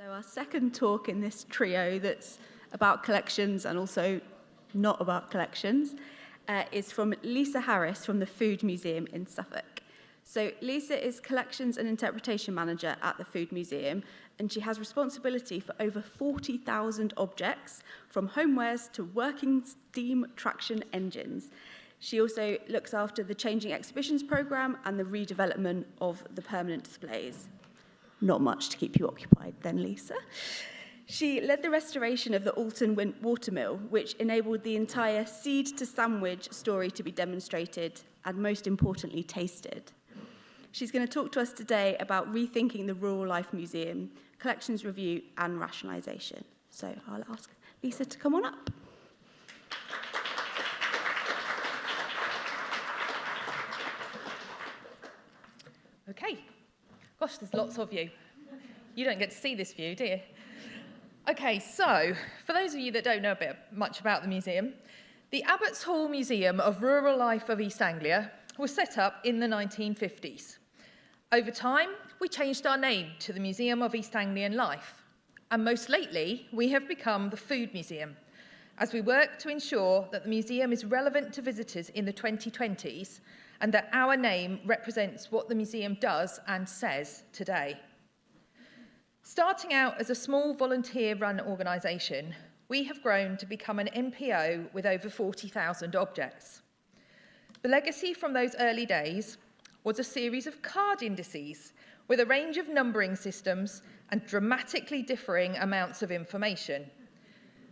So our second talk in this trio that's about collections and also not about collections is from Lisa Harris from the Food Museum in Suffolk. So Lisa is Collections and Interpretation Manager at the Food Museum, and she has responsibility for over 40,000 objects, from homewares to working steam traction engines. She also looks after the Changing Exhibitions programme and the redevelopment of the permanent displays. Not much to keep you occupied then, Lisa. She led the restoration of the Alton watermill, which enabled the entire seed to sandwich story to be demonstrated and, most importantly, tasted. She's going to talk to us today about rethinking the Rural Life Museum, collections review and rationalisation. So I'll ask Lisa to come on up. Okay. Gosh, there's lots of you. You don't get to see this view, do you? Okay, so for those of you that don't know much about the museum, the Abbots Hall Museum of Rural Life of East Anglia was set up in the 1950s. Over time, we changed our name to the Museum of East Anglian Life, and most lately, we have become the Food Museum, as we work to ensure that the museum is relevant to visitors in the 2020s and that our name represents what the museum does and says today. Starting out as a small volunteer-run organisation, we have grown to become an NPO with over 40,000 objects. The legacy from those early days was a series of card indices with a range of numbering systems and dramatically differing amounts of information.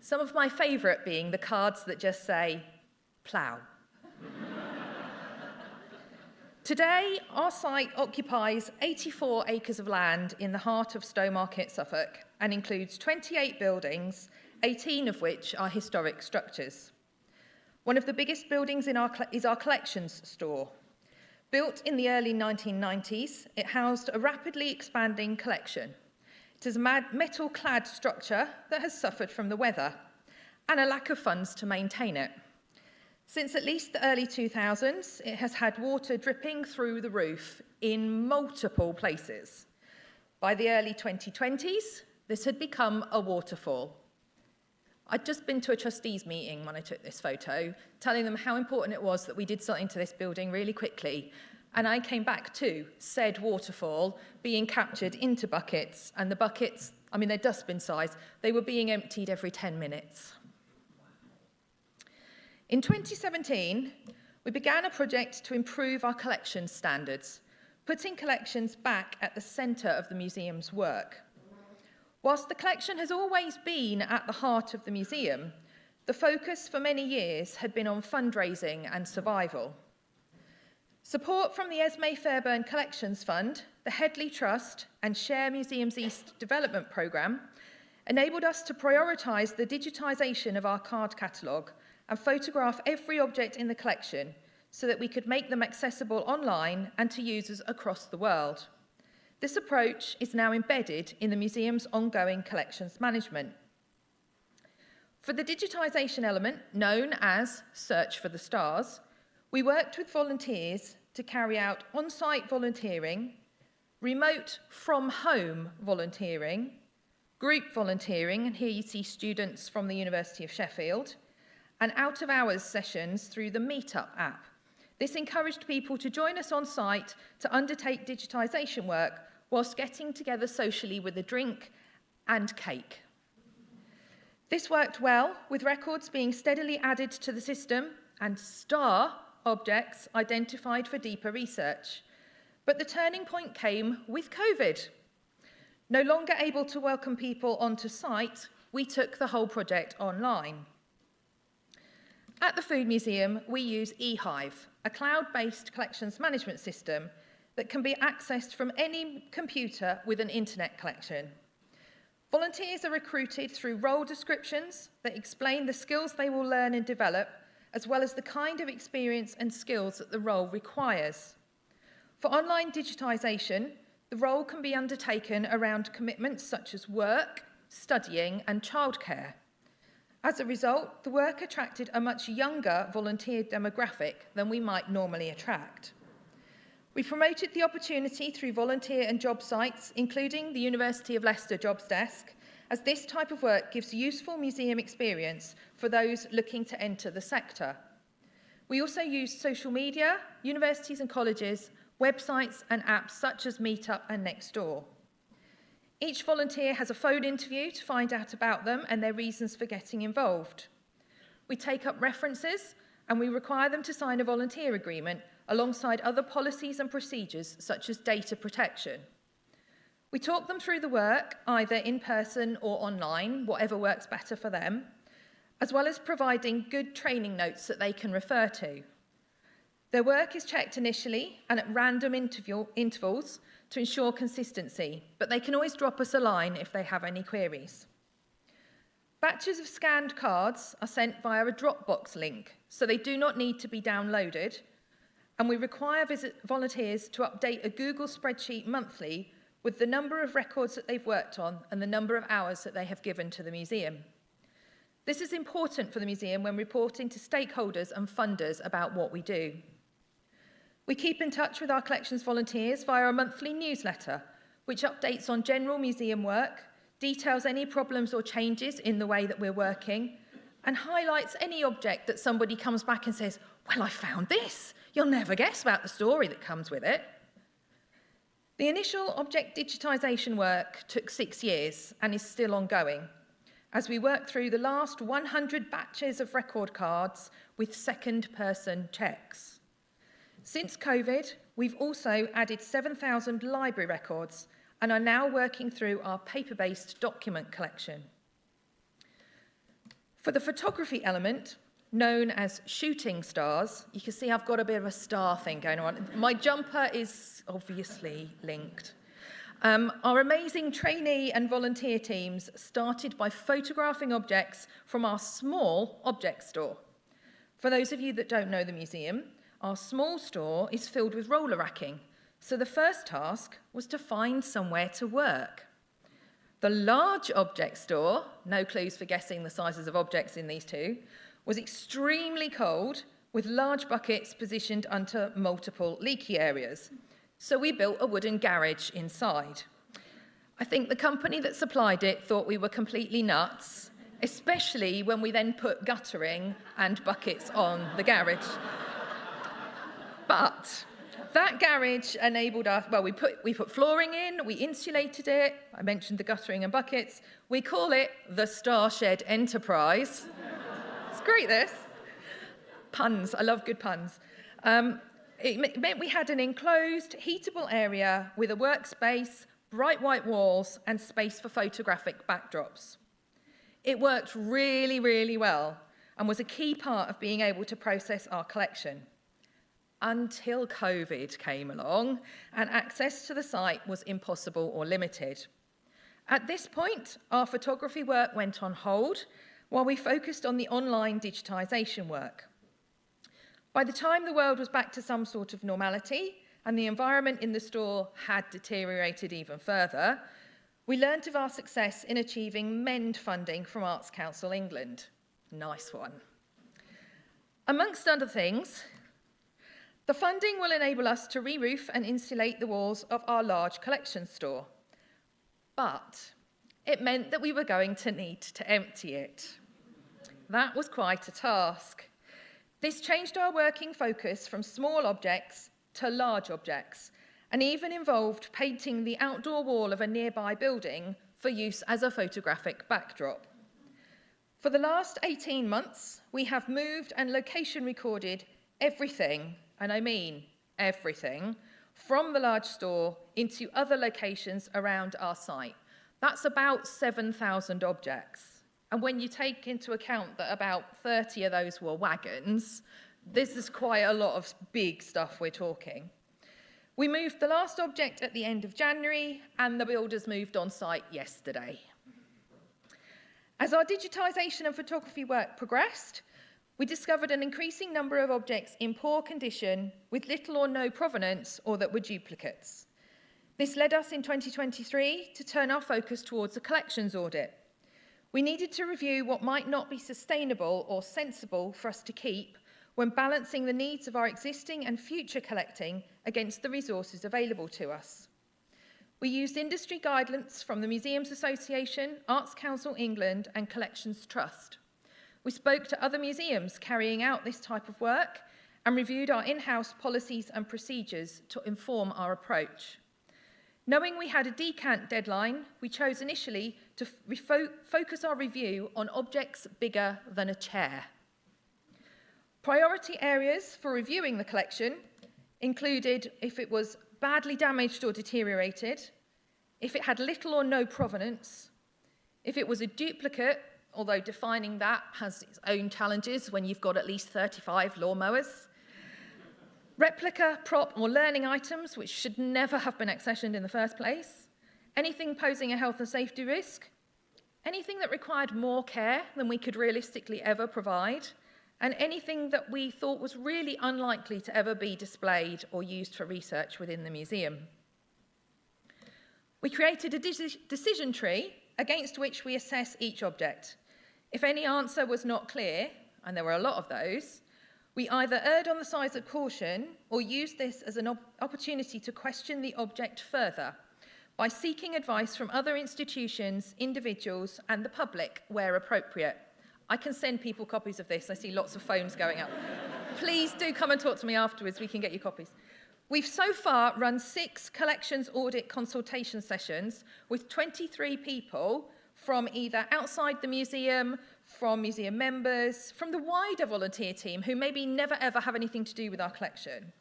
Some of my favourite being the cards that just say, plough. Today, our site occupies 84 acres of land in the heart of Stowmarket, Suffolk, and includes 28 buildings, 18 of which are historic structures. One of the biggest buildings is our collections store. Built in the early 1990s, it housed a rapidly expanding collection. It is a metal-clad structure that has suffered from the weather and a lack of funds to maintain it. Since at least the early 2000s, it has had water dripping through the roof in multiple places. By the early 2020s, this had become a waterfall. I'd just been to a trustees meeting when I took this photo, telling them how important it was that we did something to this building really quickly. And I came back to said waterfall being captured into buckets, and the buckets, I mean, they're dustbin size, they were being emptied every 10 minutes. In 2017, we began a project to improve our collections standards, putting collections back at the centre of the museum's work. Whilst the collection has always been at the heart of the museum, the focus for many years had been on fundraising and survival. Support from the Esmee Fairbairn Collections Fund, the Headley Trust and Share Museums East Development Programme enabled us to prioritise the digitisation of our card catalogue and photograph every object in the collection so that we could make them accessible online and to users across the world. This approach is now embedded in the museum's ongoing collections management. For the digitisation element, known as Search for the Stars, we worked with volunteers to carry out on-site volunteering, remote from-home volunteering, group volunteering, and here you see students from the University of Sheffield, and out-of-hours sessions through the Meetup app. This encouraged people to join us on site to undertake digitisation work whilst getting together socially with a drink and cake. This worked well, with records being steadily added to the system and star objects identified for deeper research. But the turning point came with COVID. No longer able to welcome people onto site, we took the whole project online. At the Food Museum, we use eHive, a cloud-based collections management system that can be accessed from any computer with an internet connection. Volunteers are recruited through role descriptions that explain the skills they will learn and develop, as well as the kind of experience and skills that the role requires. For online digitisation, the role can be undertaken around commitments such as work, studying, and childcare. As a result, the work attracted a much younger volunteer demographic than we might normally attract. We promoted the opportunity through volunteer and job sites, including the University of Leicester Jobs Desk, as this type of work gives useful museum experience for those looking to enter the sector. We also used social media, universities and colleges, websites and apps such as Meetup and Nextdoor. Each volunteer has a phone interview to find out about them and their reasons for getting involved. We take up references and we require them to sign a volunteer agreement alongside other policies and procedures such as data protection. We talk them through the work, either in person or online, whatever works better for them, as well as providing good training notes that they can refer to. Their work is checked initially and at random intervals to ensure consistency, but they can always drop us a line if they have any queries. Batches of scanned cards are sent via a Dropbox link, so they do not need to be downloaded, and we require volunteers to update a Google spreadsheet monthly with the number of records that they've worked on and the number of hours that they have given to the museum. This is important for the museum when reporting to stakeholders and funders about what we do. We keep in touch with our collections volunteers via a monthly newsletter, which updates on general museum work, details any problems or changes in the way that we're working, and highlights any object that somebody comes back and says, "Well, I found this. You'll never guess about the story that comes with it." The initial object digitisation work took 6 years and is still ongoing, as we work through the last 100 batches of record cards with second-person checks. Since COVID, we've also added 7,000 library records and are now working through our paper-based document collection. For the photography element, known as shooting stars, you can see I've got a bit of a star thing going on. My jumper is obviously linked. Our amazing trainee and volunteer teams started by photographing objects from our small object store. For those of you that don't know the museum, our small store is filled with roller racking, so the first task was to find somewhere to work. The large object store, no clues for guessing the sizes of objects in these two, was extremely cold with large buckets positioned under multiple leaky areas. So we built a wooden garage inside. I think the company that supplied it thought we were completely nuts, especially when we then put guttering and buckets on the garage. But that garage enabled us, well, we put flooring in, we insulated it, I mentioned the guttering and buckets, we call it the Starshed Enterprise. It's great, this. Puns, I love good puns. It meant we had an enclosed, heatable area with a workspace, bright white walls, and space for photographic backdrops. It worked really, really well and was a key part of being able to process our collection. Until COVID came along and access to the site was impossible or limited. At this point, our photography work went on hold while we focused on the online digitisation work. By the time the world was back to some sort of normality and the environment in the store had deteriorated even further, we learnt of our success in achieving MEND funding from Arts Council England. Nice one. Amongst other things, the funding will enable us to re-roof and insulate the walls of our large collection store. But it meant that we were going to need to empty it. That was quite a task. This changed our working focus from small objects to large objects, and even involved painting the outdoor wall of a nearby building for use as a photographic backdrop. For the last 18 months, we have moved and location recorded everything, and I mean everything, from the large store into other locations around our site. That's about 7,000 objects. And when you take into account that about 30 of those were wagons, this is quite a lot of big stuff we're talking. We moved the last object at the end of January, and the builders moved on site yesterday. As our digitisation and photography work progressed, we discovered an increasing number of objects in poor condition with little or no provenance or that were duplicates. This led us in 2023 to turn our focus towards a collections audit. We needed to review what might not be sustainable or sensible for us to keep when balancing the needs of our existing and future collecting against the resources available to us. We used industry guidance from the Museums Association, Arts Council England and Collections Trust. We spoke to other museums carrying out this type of work and reviewed our in-house policies and procedures to inform our approach. Knowing we had a decant deadline, we chose initially to focus our review on objects bigger than a chair. Priority areas for reviewing the collection included if it was badly damaged or deteriorated, if it had little or no provenance, if it was a duplicate, although defining that has its own challenges when you've got at least 35 lawnmowers, replica, prop or learning items which should never have been accessioned in the first place, anything posing a health and safety risk, anything that required more care than we could realistically ever provide, and anything that we thought was really unlikely to ever be displayed or used for research within the museum. We created a decision tree against which we assess each object. If any answer was not clear, and there were a lot of those, we either erred on the side of caution or used this as an opportunity to question the object further by seeking advice from other institutions, individuals, and the public where appropriate. I can send people copies of this. I see lots of phones going up. Please do come and talk to me afterwards. We can get you copies. We've so far run 6 collections audit consultation sessions with 23 people from either outside the museum, from museum members, from the wider volunteer team who maybe never ever have anything to do with our collection.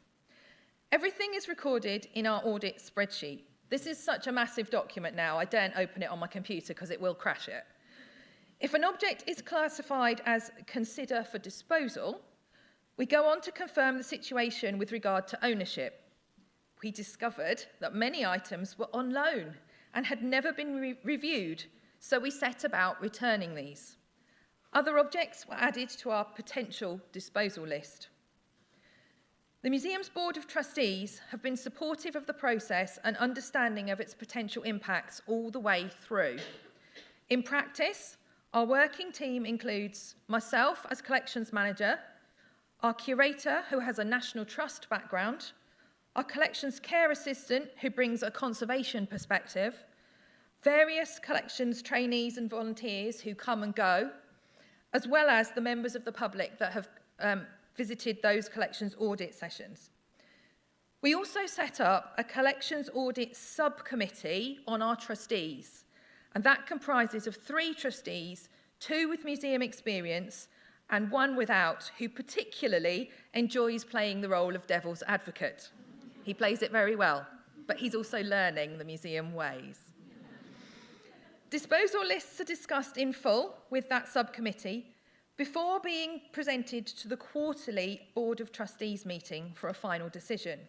Everything is recorded in our audit spreadsheet. This is such a massive document now, I daren't open it on my computer because it will crash it. If an object is classified as consider for disposal, we go on to confirm the situation with regard to ownership. We discovered that many items were on loan and had never been reviewed, so we set about returning these. Other objects were added to our potential disposal list. The museum's Board of Trustees have been supportive of the process and understanding of its potential impacts all the way through. In practice, our working team includes myself as collections manager, our curator who has a National Trust background, our collections care assistant who brings a conservation perspective, various collections trainees and volunteers who come and go, as well as the members of the public that have visited those collections audit sessions. We also set up a collections audit subcommittee on our trustees, and that comprises of 3 trustees, 2 with museum experience and 1 without, who particularly enjoys playing the role of devil's advocate. He plays it very well, but he's also learning the museum ways. Disposal lists are discussed in full with that subcommittee before being presented to the quarterly Board of Trustees meeting for a final decision.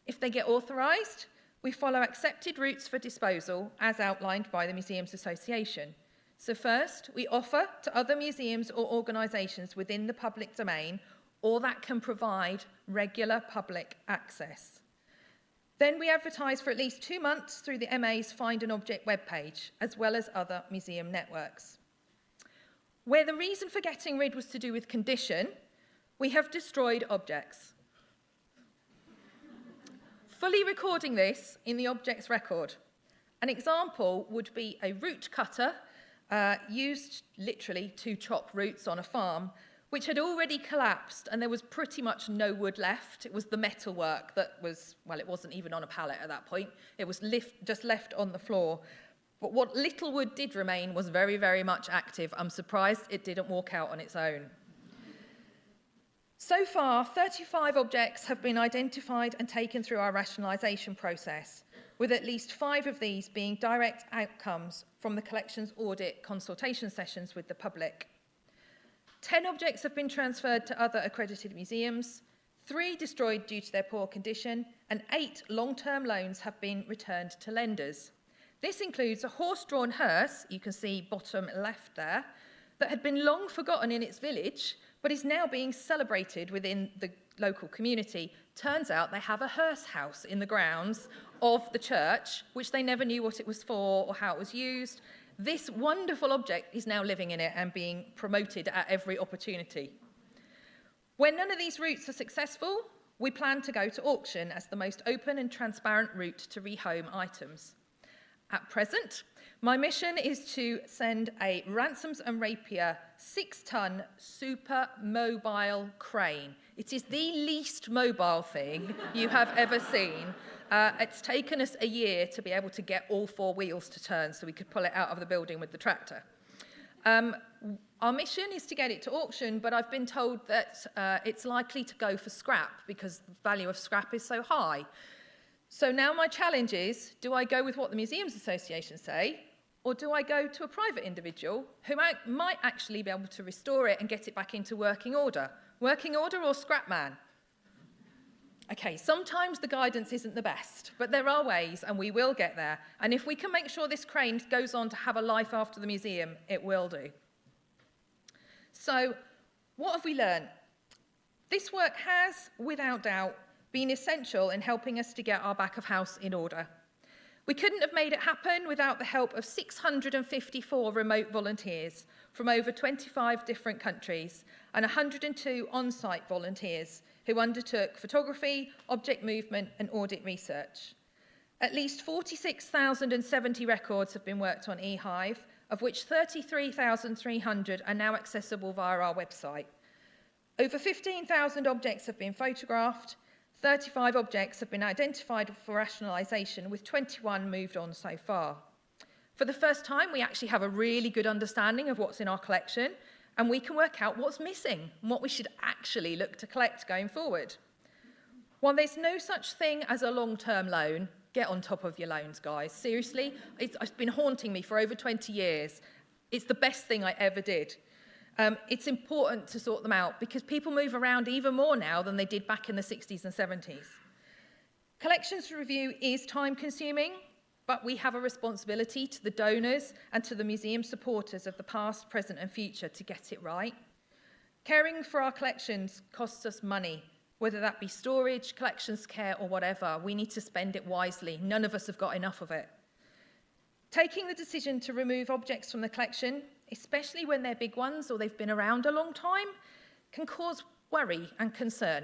If they get authorised, we follow accepted routes for disposal as outlined by the Museums Association. So first, we offer to other museums or organisations within the public domain or that can provide regular public access. Then we advertise for at least 2 months through the MA's Find an Object webpage, as well as other museum networks. Where the reason for getting rid was to do with condition, we have destroyed objects. Fully recording this in the object's record. An example would be a root cutter used literally to chop roots on a farm, which had already collapsed and there was pretty much no wood left. It was the metalwork that was, well, it wasn't even on a pallet at that point. It was just left on the floor. But what little wood did remain was very, very much active. I'm surprised it didn't walk out on its own. So far, 35 objects have been identified and taken through our rationalisation process, with at least 5 of these being direct outcomes from the collections audit consultation sessions with the public. 10 objects have been transferred to other accredited museums, 3 destroyed due to their poor condition, and 8 long-term loans have been returned to lenders. This includes a horse-drawn hearse, you can see bottom left there, that had been long forgotten in its village, but is now being celebrated within the local community. Turns out they have a hearse house in the grounds of the church, which they never knew what it was for or how it was used. This wonderful object is now living in it and being promoted at every opportunity. When none of these routes are successful, we plan to go to auction as the most open and transparent route to rehome items. At present, my mission is to send a Ransoms and Rapier 6-ton super mobile crane. It is the least mobile thing you have ever seen. It's taken us a year to be able to get all 4 wheels to turn so we could pull it out of the building with the tractor. Our mission is to get it to auction, but I've been told that it's likely to go for scrap because the value of scrap is so high. So now my challenge is, do I go with what the Museums Association say, or do I go to a private individual who might actually be able to restore it and get it back into working order? Working order or scrap man? Okay, sometimes the guidance isn't the best, but there are ways and we will get there. And if we can make sure this crane goes on to have a life after the museum, it will do. So, what have we learned? This work has, without doubt, been essential in helping us to get our back of house in order. We couldn't have made it happen without the help of 654 remote volunteers from over 25 different countries and 102 on-site volunteers who undertook photography, object movement and audit research. At least 46,070 records have been worked on eHive, of which 33,300 are now accessible via our website. Over 15,000 objects have been photographed, 35 objects have been identified for rationalisation, with 21 moved on so far. For the first time, we actually have a really good understanding of what's in our collection, and we can work out what's missing and what we should actually look to collect going forward. While there's no such thing as a long-term loan, get on top of your loans, guys. Seriously, it's been haunting me for over 20 years. It's the best thing I ever did. It's important to sort them out because people move around even more now than they did back in the 60s and 70s. Collections review is time-consuming, but we have a responsibility to the donors and to the museum supporters of the past, present and future to get it right. Caring for our collections costs us money, whether that be storage, collections care or whatever. We need to spend it wisely. None of us have got enough of it. Taking the decision to remove objects from the collection, especially when they're big ones or they've been around a long time, can cause worry and concern.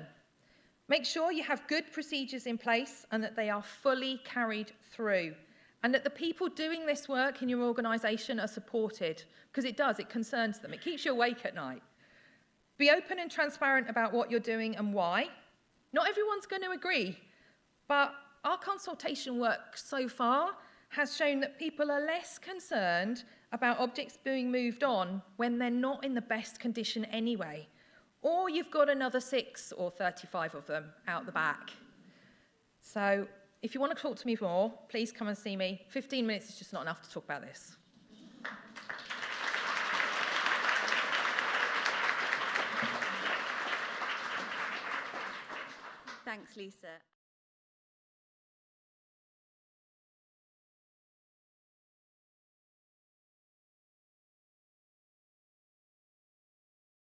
Make sure you have good procedures in place and that they are fully carried through, and that the people doing this work in your organisation are supported, because it concerns them. It keeps you awake at night. Be open and transparent about what you're doing and why. Not everyone's going to agree, but our consultation work so far has shown that people are less concerned about objects being moved on when they're not in the best condition anyway, or you've got another 6 or 35 of them out the back. So if you want to talk to me more, please come and see me. 15 minutes is just not enough to talk about this. Thanks, Lisa.